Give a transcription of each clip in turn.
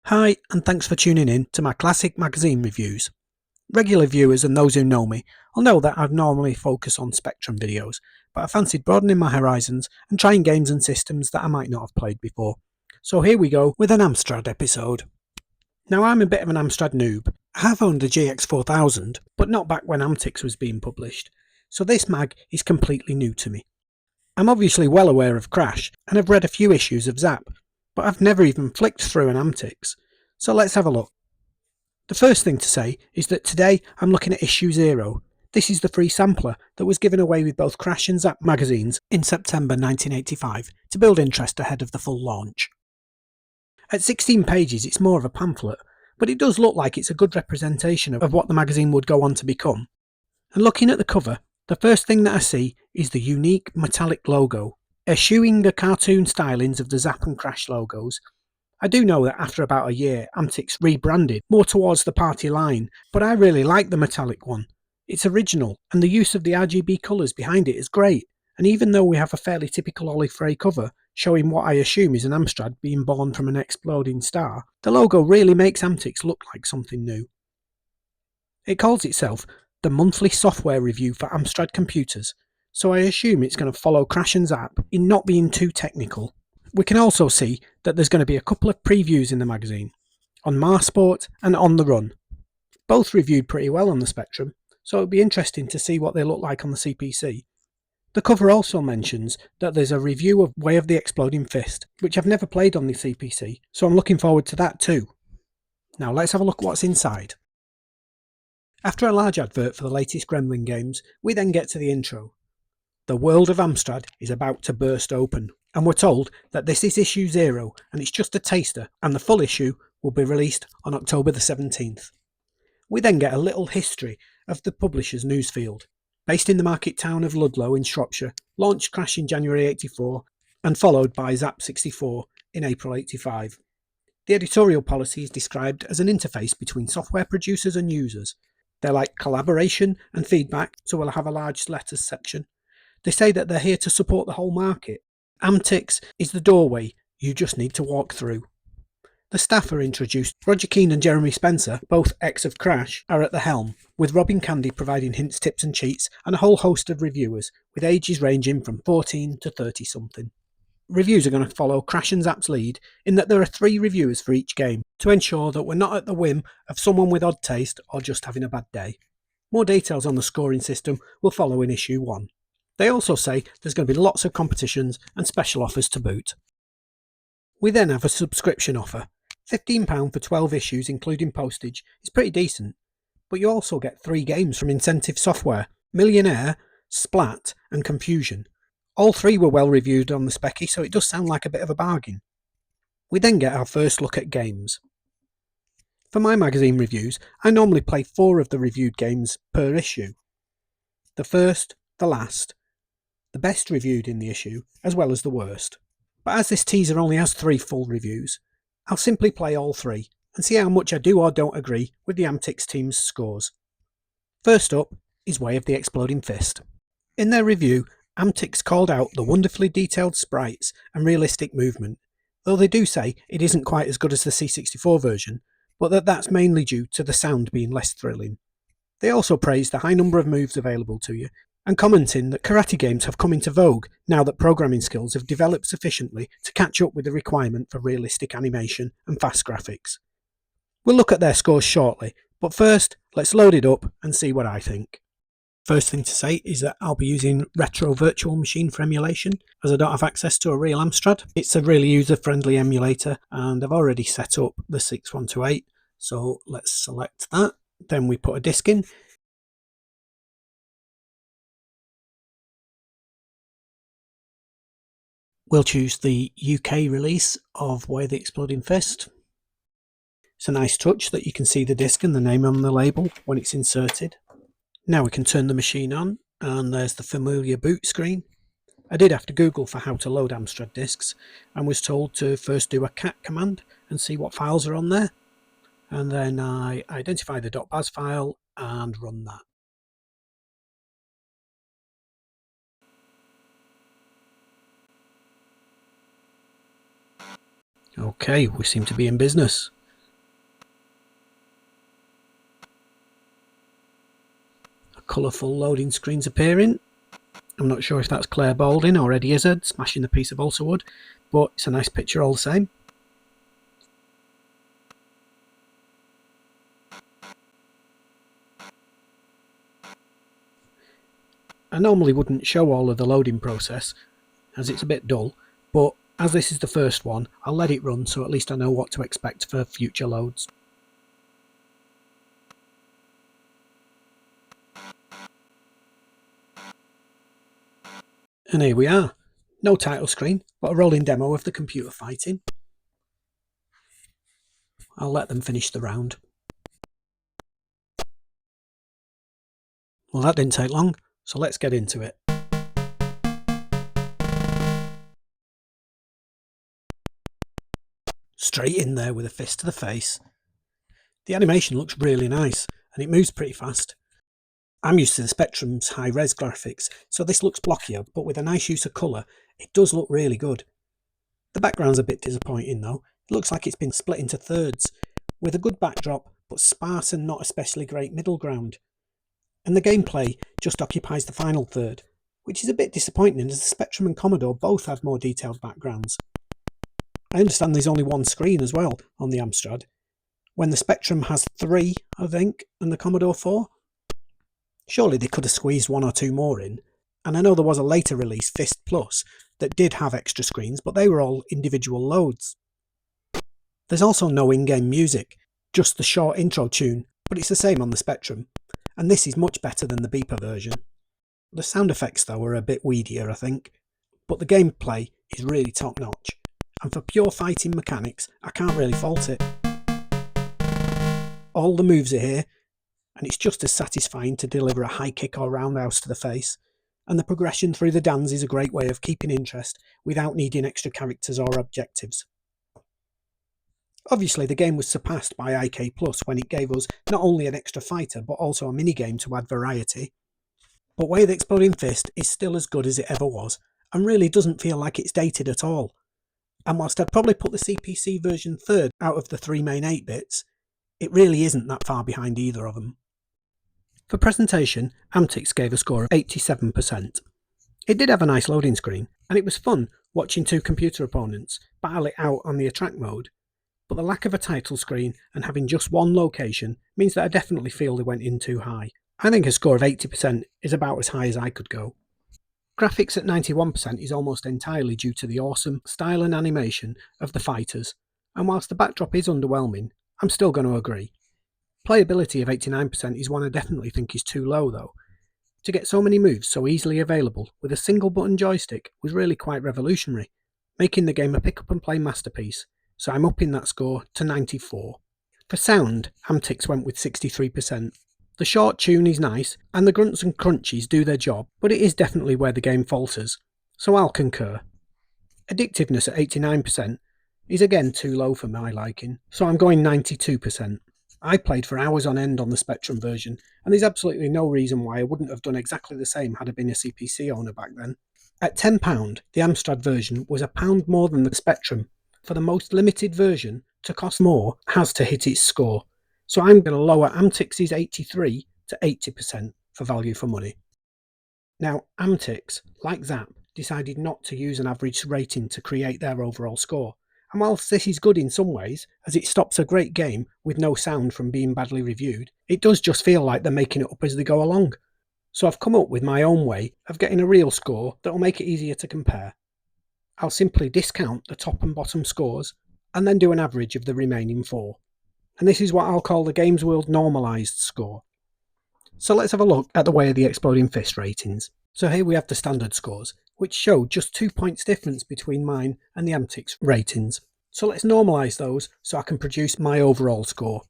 Hi, and thanks for tuning in to my classic magazine reviews. Regular viewers and those who know me will know that I normally focus on Spectrum videos, but I fancied broadening my horizons and trying games and systems that I might not have played before. So here we go with an Amstrad episode. Now I'm a bit of an Amstrad noob. I have owned the GX4000, but not back when Amtix was being published, so this mag is completely new to me. I'm obviously well aware of Crash and have read a few issues of Zap, but I've never even flicked through an Amtix. So let's have a look. The first thing to say is that today I'm looking at issue 0. This is the free sampler that was given away with both Crash and Zap magazines in September 1985 to build interest ahead of the full launch. At 16 pages it's more of a pamphlet, but it does look like it's a good representation of what the magazine would go on to become. And looking at the cover, the first thing that I see is the unique metallic logo, eschewing the cartoon stylings of the Zap and Crash logos. I do know that after about a year, Amtix rebranded more towards the party line, but I really like the metallic one. It's original, and the use of the RGB colours behind it is great, and even though we have a fairly typical olive grey cover, showing what I assume is an Amstrad being born from an exploding star, the logo really makes Amtix look like something new. It calls itself the monthly software review for Amstrad computers, so I assume it's going to follow Crash and Zap in not being too technical. We can also see that there's going to be a couple of previews in the magazine, on Marsport and On the Run. Both reviewed pretty well on the Spectrum, so it'll be interesting to see what they look like on the CPC. The cover also mentions that there's a review of Way of the Exploding Fist, which I've never played on the CPC, so I'm looking forward to that too. Now let's have a look at what's inside. After a large advert for the latest Gremlin games, we then get to the intro. The world of Amstrad is about to burst open, and we're told that this is issue 0 and it's just a taster, and the full issue will be released on October the 17th. We then get a little history of the publisher's newsfield. Based in the market town of Ludlow in Shropshire, launched Crash in January 84 and followed by Zap 64 in April 85. The editorial policy is described as an interface between software producers and users. They like collaboration and feedback, so we'll have a large letters section. They say that they're here to support the whole market. Amtix is the doorway you just need to walk through. The staff are introduced. Roger Keane and Jeremy Spencer, both ex of Crash, are at the helm, with Robin Candy providing hints, tips and cheats, and a whole host of reviewers, with ages ranging from 14 to 30-something. Reviews are going to follow Crash and Zap's lead in that there are 3 reviewers for each game, to ensure that we're not at the whim of someone with odd taste or just having a bad day. More details on the scoring system will follow in issue 1. They also say there's going to be lots of competitions and special offers to boot. We then have a subscription offer. £15 for 12 issues including postage is pretty decent, but you also get 3 games from Incentive Software: Millionaire, Splat and Confusion. All 3 were well reviewed on the Specky, so it does sound like a bit of a bargain. We then get our first look at games. For my magazine reviews, I normally play 4 of the reviewed games per issue. The first, the last, the best reviewed in the issue, as well as the worst. But as this teaser only has 3 full reviews, I'll simply play all 3 and see how much I do or don't agree with the Amtix team's scores. First up is Way of the Exploding Fist. In their review, Amtix called out the wonderfully detailed sprites and realistic movement, though they do say it isn't quite as good as the C64 version, but that's mainly due to the sound being less thrilling. They also praised the high number of moves available to you, and commenting that karate games have come into vogue now that programming skills have developed sufficiently to catch up with the requirement for realistic animation and fast graphics. We'll look at their scores shortly, but first let's load it up and see what I think. First thing to say is that I'll be using Retro Virtual Machine for emulation, as I don't have access to a real Amstrad. It's a really user-friendly emulator, and I've already set up the 6128, so let's select that. Then we put a disk in. We'll choose the UK release of Way of the Exploding Fist. It's a nice touch that you can see the disc and the name on the label when it's inserted. Now we can turn the machine on, and there's the familiar boot screen. I did have to Google for how to load Amstrad discs and was told to first do a cat command and see what files are on there, and then I identify the .baz file and run that. Okay, we seem to be in business. colourful loading screens appearing. I'm not sure if that's Claire Balding or Eddie Izzard smashing a piece of balsa wood, but it's a nice picture all the same. I normally wouldn't show all of the loading process, as it's a bit dull, but as this is the first one, I'll let it run so at least I know what to expect for future loads. And here we are. No title screen, but a rolling demo of the computer fighting. I'll let them finish the round. Well, that didn't take long, so let's get into it. Straight in there with a fist to the face. The animation looks really nice, and it moves pretty fast. I'm used to the Spectrum's high-res graphics, so this looks blockier, but with a nice use of colour, it does look really good. The background's a bit disappointing though. It looks like it's been split into thirds, with a good backdrop, but sparse and not especially great middle ground. And the gameplay just occupies the final third, which is a bit disappointing as the Spectrum and Commodore both have more detailed backgrounds. I understand there's only one screen as well on the Amstrad, when the Spectrum has 3, I think, and the Commodore 4. Surely they could have squeezed 1 or 2 more in, and I know there was a later release, Fist Plus, that did have extra screens, but they were all individual loads. There's also no in-game music, just the short intro tune, but it's the same on the Spectrum, and this is much better than the beeper version. The sound effects though are a bit weedier, I think, but the gameplay is really top notch, and for pure fighting mechanics I can't really fault it. All the moves are here, and it's just as satisfying to deliver a high kick or roundhouse to the face, and the progression through the dance is a great way of keeping interest without needing extra characters or objectives. Obviously the game was surpassed by IK Plus when it gave us not only an extra fighter but also a minigame to add variety. But Way of the Exploding Fist is still as good as it ever was, and really doesn't feel like it's dated at all. And whilst I'd probably put the CPC version third out of the 3 main 8-bits, it really isn't that far behind either of them. For presentation, Amtix gave a score of 87%. It did have a nice loading screen, and it was fun watching 2 computer opponents battle it out on the attract mode, but the lack of a title screen and having just one location means that I definitely feel they went in too high. I think a score of 80% is about as high as I could go. Graphics at 91% is almost entirely due to the awesome style and animation of the fighters, and whilst the backdrop is underwhelming, I'm still going to agree. Playability of 89% is one I definitely think is too low though. To get so many moves so easily available with a single button joystick was really quite revolutionary, making the game a pick up and play masterpiece, so I'm upping that score to 94. For sound, Amtix went with 63%. The short tune is nice, and the grunts and crunchies do their job, but it is definitely where the game falters, so I'll concur. Addictiveness at 89% is again too low for my liking, so I'm going 92%. I played for hours on end on the Spectrum version, and there's absolutely no reason why I wouldn't have done exactly the same had I been a CPC owner back then. At £10, the Amstrad version was £1 more than the Spectrum. For the most limited version, to cost more has to hit its score, so I'm going to lower Amtix's 83 to 80% for value for money. Now, Amtix, like Zap, decided not to use an average rating to create their overall score. And whilst this is good in some ways, as it stops a great game with no sound from being badly reviewed, it does just feel like they're making it up as they go along. So I've come up with my own way of getting a real score that will make it easier to compare. I'll simply discount the top and bottom scores, and then do an average of the remaining 4. And this is what I'll call the Games World normalised score. So let's have a look at the Way of the Exploding Fist ratings. So here we have the standard scores, which show just 2 points difference between mine and the Amtix ratings. So let's normalise those so I can produce my overall score.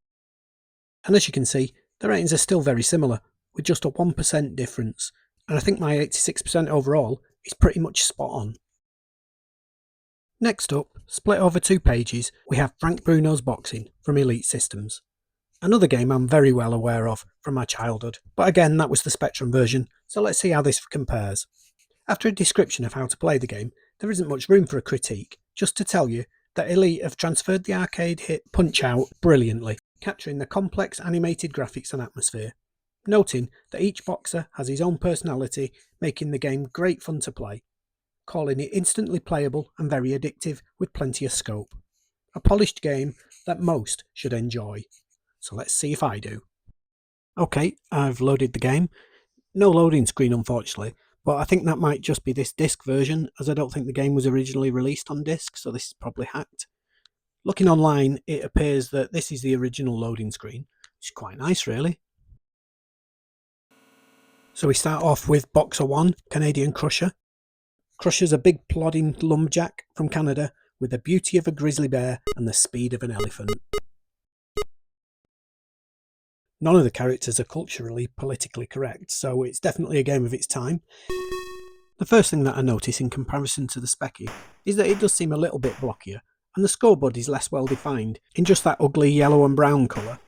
And as you can see, the ratings are still very similar, with just a 1% difference, and I think my 86% overall is pretty much spot on. Next up, split over 2 pages, we have Frank Bruno's Boxing from Elite Systems. Another game I'm very well aware of from my childhood, but again that was the Spectrum version, so let's see how this compares. After a description of how to play the game, there isn't much room for a critique, just to tell you that Elite have transferred the arcade hit Punch-Out brilliantly, capturing the complex animated graphics and atmosphere. noting that each boxer has his own personality, making the game great fun to play, calling it instantly playable and very addictive with plenty of scope. A polished game that most should enjoy. So let's see if I do. Okay, I've loaded the game. No loading screen unfortunately, but I think that might just be this disc version, as I don't think the game was originally released on disc, so this is probably hacked. Looking online, it appears that this is the original loading screen, which is quite nice really. So we start off with Boxer 1, Canadian Crusher. Crusher's a big plodding lumberjack from Canada with the beauty of a grizzly bear and the speed of an elephant. None of the characters are culturally politically correct, so it's definitely a game of its time. The first thing that I notice in comparison to the Specky is that it does seem a little bit blockier, and the scoreboard is less well defined in just that ugly yellow and brown colour.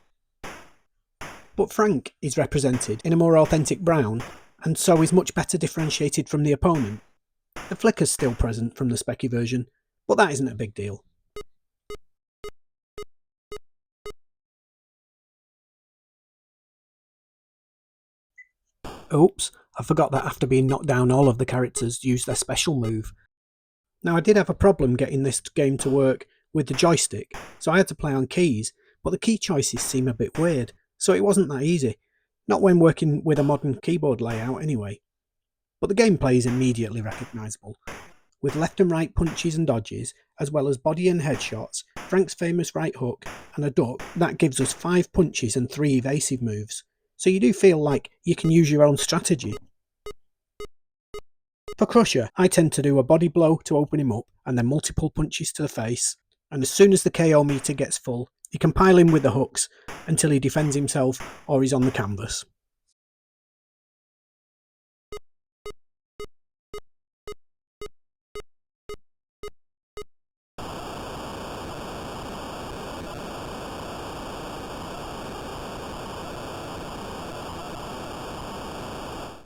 But Frank is represented in a more authentic brown, and so is much better differentiated from the opponent. The flicker's still present from the Specky version, but that isn't a big deal. Oops, I forgot that after being knocked down all of the characters use their special move. Now I did have a problem getting this game to work with the joystick, so I had to play on keys, but the key choices seem a bit weird, so it wasn't that easy. Not when working with a modern keyboard layout anyway. But the gameplay is immediately recognisable. With left and right punches and dodges, as well as body and headshots, Frank's famous right hook, and a duck, that gives us 5 punches and 3 evasive moves. So you do feel like you can use your own strategy. For Crusher, I tend to do a body blow to open him up and then multiple punches to the face, and as soon as the KO meter gets full, you can pile in with the hooks until he defends himself or he's on the canvas.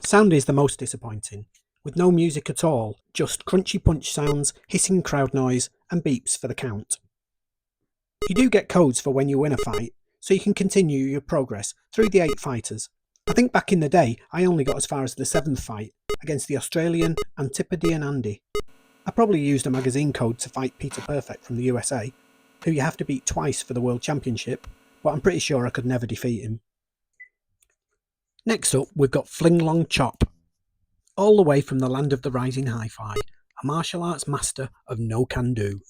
Sound is the most disappointing, with no music at all, just crunchy punch sounds, hissing crowd noise, and beeps for the count. You do get codes for when you win a fight, so you can continue your progress through the 8 fighters. I think back in the day I only got as far as the 7th fight, against the Australian Antipodean Andy. I probably used a magazine code to fight Peter Perfect from the USA, who you have to beat twice for the World Championship, but I'm pretty sure I could never defeat him. Next up, we've got Fling Long Chop. All the way from the land of the rising hi-fi, a martial arts master of no can do.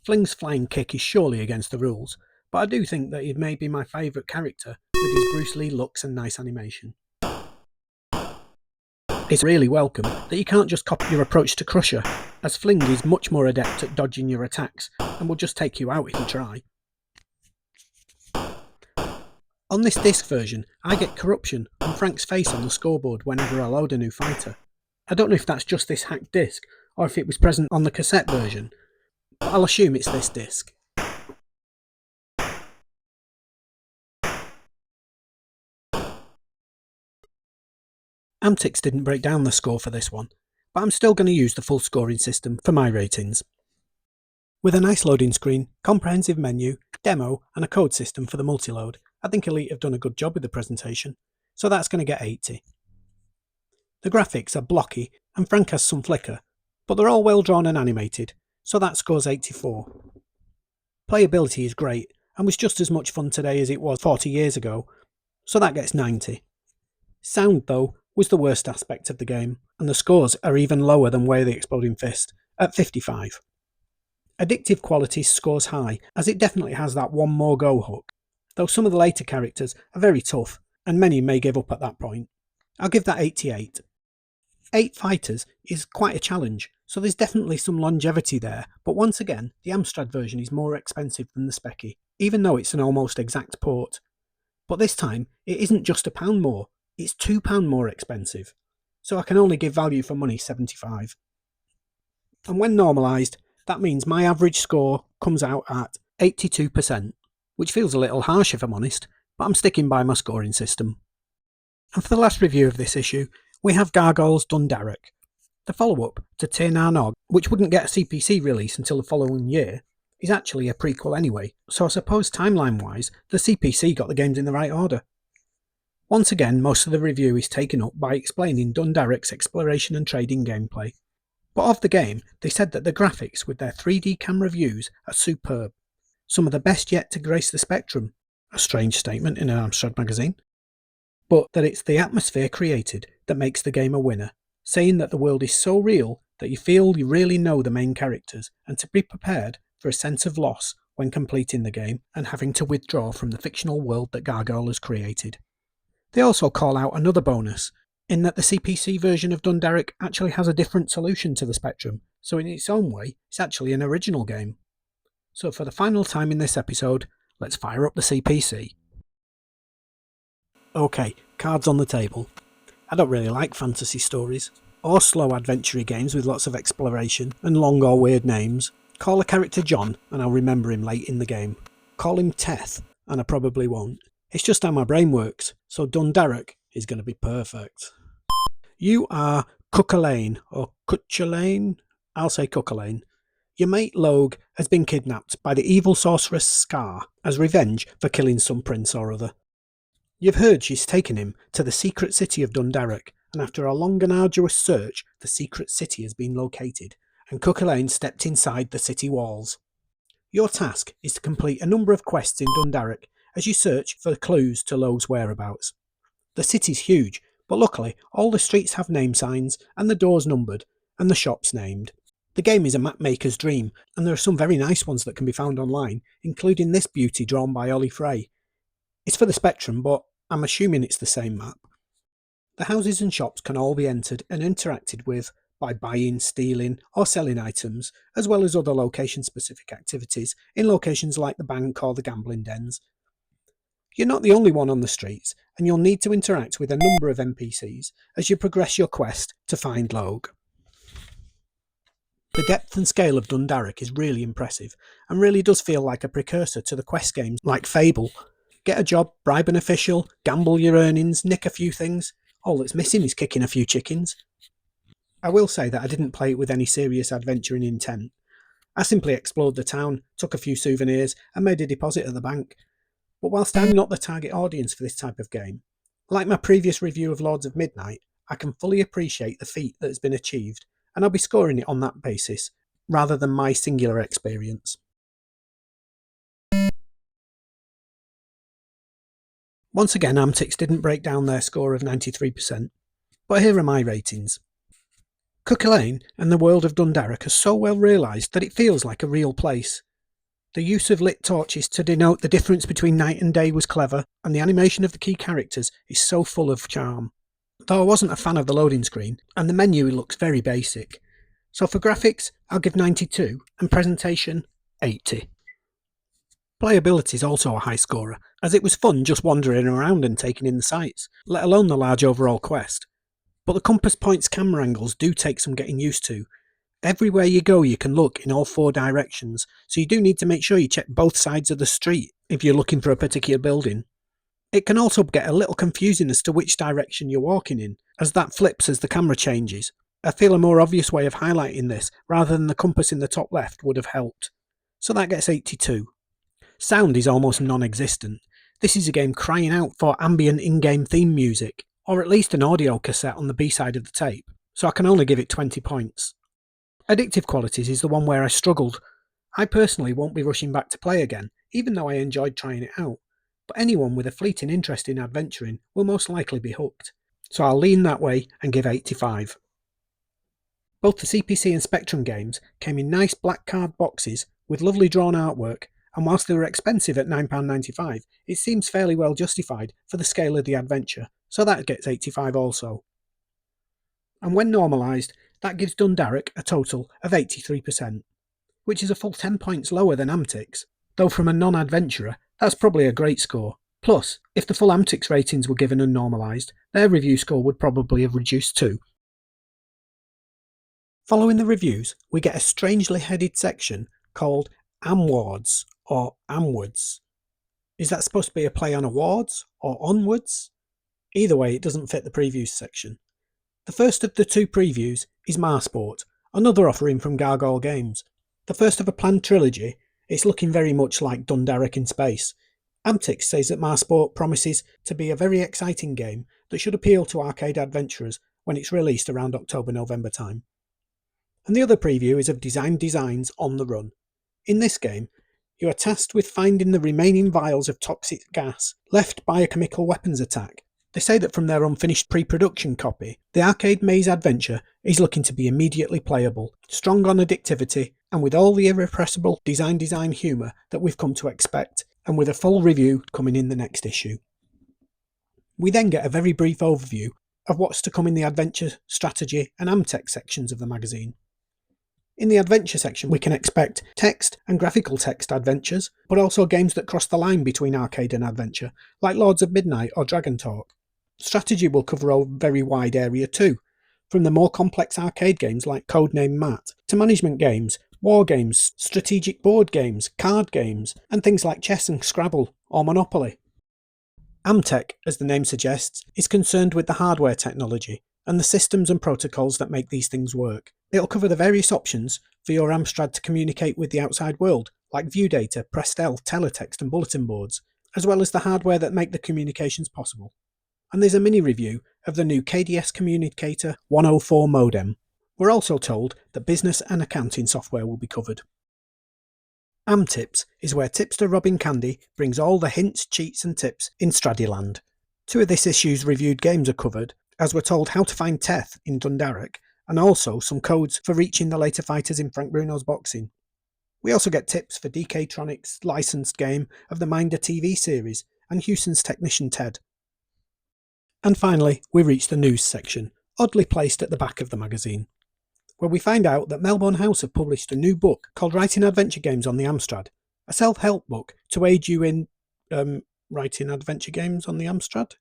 Fling's flying kick is surely against the rules, but I do think that he may be my favourite character with his Bruce Lee looks and nice animation. It's really welcome that you can't just copy your approach to Crusher, as Fling is much more adept at dodging your attacks and will just take you out if you try. On this disc version, I get corruption on Frank's face on the scoreboard whenever I load a new fighter. I don't know if that's just this hacked disc, or if it was present on the cassette version, but I'll assume it's this disc. Amtix didn't break down the score for this one, but I'm still going to use the full scoring system for my ratings. With a nice loading screen, comprehensive menu, demo, and a code system for the multi-load, I think Elite have done a good job with the presentation, so that's going to get 80. The graphics are blocky and Frank has some flicker, but they're all well drawn and animated, so that scores 84. Playability is great and was just as much fun today as it was 40 years ago, so that gets 90. Sound, though, was the worst aspect of the game, and the scores are even lower than Way of the Exploding Fist, at 55. Addictive quality scores high, as it definitely has that one more go hook, though some of the later characters are very tough, and many may give up at that point. I'll give that 88. 8 fighters is quite a challenge, so there's definitely some longevity there, but once again, the Amstrad version is more expensive than the Specky, even though it's an almost exact port. But this time, it isn't just £1 more, it's £2 more expensive, so I can only give value for money 75. And when normalised, that means my average score comes out at 82%, which feels a little harsh if I'm honest, but I'm sticking by my scoring system. And for the last review of this issue, we have Gargoyles Done Darach. The follow-up to Tir Na Nog, which wouldn't get a CPC release until the following year, is actually a prequel anyway, so I suppose timeline-wise, the CPC got the games in the right order. Once again, most of the review is taken up by explaining Darach's exploration and trading gameplay. But of the game, they said that the graphics with their 3D camera views are superb. Some of the best yet to grace the Spectrum, a strange statement in an Amstrad magazine, but that it's the atmosphere created that makes the game a winner, saying that the world is so real that you feel you really know the main characters and to be prepared for a sense of loss when completing the game and having to withdraw from the fictional world that Gargoyle has created. They also call out another bonus, in that the CPC version of Darach actually has a different solution to the Spectrum, so in its own way, it's actually an original game. So for the final time in this episode, let's fire up the CPC. Okay, cards on the table. I don't really like fantasy stories, or slow adventure games with lots of exploration and long or weird names. Call a character John and I'll remember him late in the game. Call him Teth and I probably won't. It's just how my brain works, so Darach is going to be perfect. You are Cuchulainn, or Cuchulainn? I'll say Cuchulainn. Your mate Logue has been kidnapped by the evil sorceress Scar as revenge for killing some prince or other. You've heard she's taken him to the secret city of Darach, and after a long and arduous search, the secret city has been located, and Cuchulainn stepped inside the city walls. Your task is to complete a number of quests in Darach as you search for clues to Logue's whereabouts. The city's huge, but luckily all the streets have name signs and the doors numbered and the shops named. The game is a map maker's dream, and there are some very nice ones that can be found online, including this beauty drawn by Ollie Frey. It's for the Spectrum, but I'm assuming it's the same map. The houses and shops can all be entered and interacted with by buying, stealing or selling items, as well as other location-specific activities in locations like the bank or the gambling dens. You're not the only one on the streets, and you'll need to interact with a number of NPCs as you progress your quest to find Logue. The depth and scale of Darach is really impressive, and really does feel like a precursor to the quest games like Fable. Get a job, bribe an official, gamble your earnings, nick a few things. All that's missing is kicking a few chickens. I will say that I didn't play it with any serious adventuring intent. I simply explored the town, took a few souvenirs, and made a deposit at the bank. But whilst I'm not the target audience for this type of game, like my previous review of Lords of Midnight, I can fully appreciate the feat that has been achieved, and I'll be scoring it on that basis, rather than my singular experience. Once again, Amtix didn't break down their score of 93%, but here are my ratings. Cuchulainn and the world of Darach are so well realised that it feels like a real place. The use of lit torches to denote the difference between night and day was clever, and the animation of the key characters is so full of charm. Though I wasn't a fan of the loading screen, and the menu looks very basic. So for graphics, I'll give 92, and presentation, 80. Playability is also a high scorer, as it was fun just wandering around and taking in the sights, let alone the large overall quest. But the compass point's camera angles do take some getting used to. Everywhere you go you can look in all four directions, so you do need to make sure you check both sides of the street if you're looking for a particular building. It can also get a little confusing as to which direction you're walking in, as that flips as the camera changes. I feel a more obvious way of highlighting this, rather than the compass in the top left, would have helped. So that gets 82. Sound is almost non-existent. This is a game crying out for ambient in-game theme music, or at least an audio cassette on the B-side of the tape, so I can only give it 20 points. Addictive qualities is the one where I struggled. I personally won't be rushing back to play again, even though I enjoyed trying it out, but anyone with a fleeting interest in adventuring will most likely be hooked, so I'll lean that way and give 85. Both the CPC and Spectrum games came in nice black card boxes with lovely drawn artwork, and whilst they were expensive at £9.95, it seems fairly well justified for the scale of the adventure, so that gets 85 also. And when normalised, that gives Darach a total of 83%, which is a full 10 points lower than Amtix, though from a non-adventurer, that's probably a great score. Plus, if the full Amtix ratings were given and normalised, their review score would probably have reduced too. Following the reviews, we get a strangely headed section called Amwards, or Amwards. Is that supposed to be a play on awards, or onwards? Either way, it doesn't fit the previews section. The first of the two previews is Marsport, another offering from Gargoyle Games. The first of a planned trilogy, it's looking very much like Darach in space. Amtix says that MarSport promises to be a very exciting game that should appeal to arcade adventurers when it's released around October-November time. And the other preview is of Designs on the Run. In this game, you are tasked with finding the remaining vials of toxic gas left by a chemical weapons attack. They say that from their unfinished pre-production copy, the arcade maze adventure is looking to be immediately playable, strong on addictivity, and with all the irrepressible design humour that we've come to expect, and with a full review coming in the next issue. We then get a very brief overview of what's to come in the adventure, strategy, and Amtech sections of the magazine. In the adventure section, we can expect text and graphical text adventures, but also games that cross the line between arcade and adventure, like Lords of Midnight or Dragon Talk. Strategy will cover a very wide area too, from the more complex arcade games like Codename Matt, to management games, war games, strategic board games, card games, and things like chess and Scrabble or Monopoly. Amtech, as the name suggests, is concerned with the hardware technology and the systems and protocols that make these things work. It'll cover the various options for your Amstrad to communicate with the outside world, like view data, Prestel, teletext and bulletin boards, as well as the hardware that make the communications possible. And there's a mini review of the new KDS Communicator 104 modem. We're also told that business and accounting software will be covered. Amtips is where tipster Robin Candy brings all the hints, cheats and tips in Stradiland. 2 of this issue's reviewed games are covered, as we're told how to find Teth in Darach, and also some codes for reaching the later fighters in Frank Bruno's boxing. We also get tips for DK-Tronic's licensed game of the Minder TV series and Houston's Technician Ted. And finally, we reach the news section, oddly placed at the back of the magazine, where we find out that Melbourne House have published a new book called Writing Adventure Games on the Amstrad, a self-help book to aid you in writing adventure games on the Amstrad.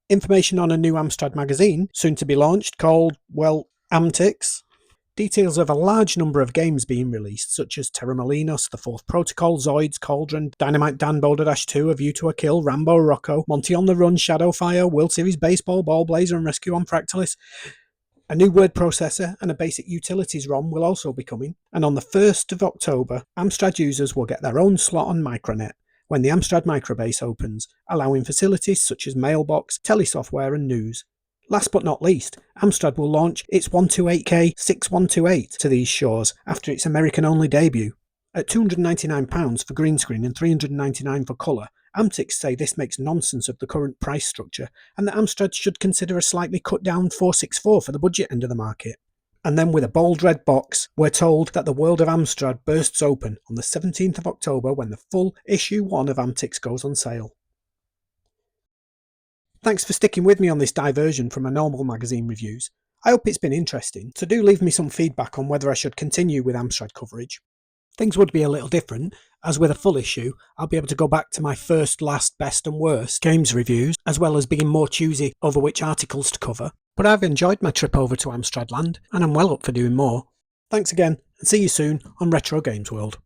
Information on a new Amstrad magazine, soon to be launched, called, well, Amtix. Details of a large number of games being released, such as Terra Molinos, The Fourth Protocol, Zoids, Cauldron, Dynamite Dan, Boulder Dash 2, A View to a Kill, Rambo, Rocco, Monty on the Run, Shadowfire, World Series Baseball, Ball Blazer and Rescue on Fractalis. A new word processor and a basic utilities ROM will also be coming, and on the 1st of October, Amstrad users will get their own slot on Micronet when the Amstrad Microbase opens, allowing facilities such as mailbox, telesoftware and news. Last but not least, Amstrad will launch its 128K 6128 to these shores after its American-only debut. At £299 for green screen and $399 for colour, Amtix say this makes nonsense of the current price structure and that Amstrad should consider a slightly cut-down 464 for the budget end of the market. And then with a bold red box, we're told that the world of Amstrad bursts open on the 17th of October when the full issue 1 of Amtix goes on sale. Thanks for sticking with me on this diversion from my normal magazine reviews. I hope it's been interesting, so do leave me some feedback on whether I should continue with Amstrad coverage. Things would be a little different, as with a full issue, I'll be able to go back to my first, last, best and worst games reviews, as well as being more choosy over which articles to cover. But I've enjoyed my trip over to Amstradland, and I'm well up for doing more. Thanks again, and see you soon on Retro Games World.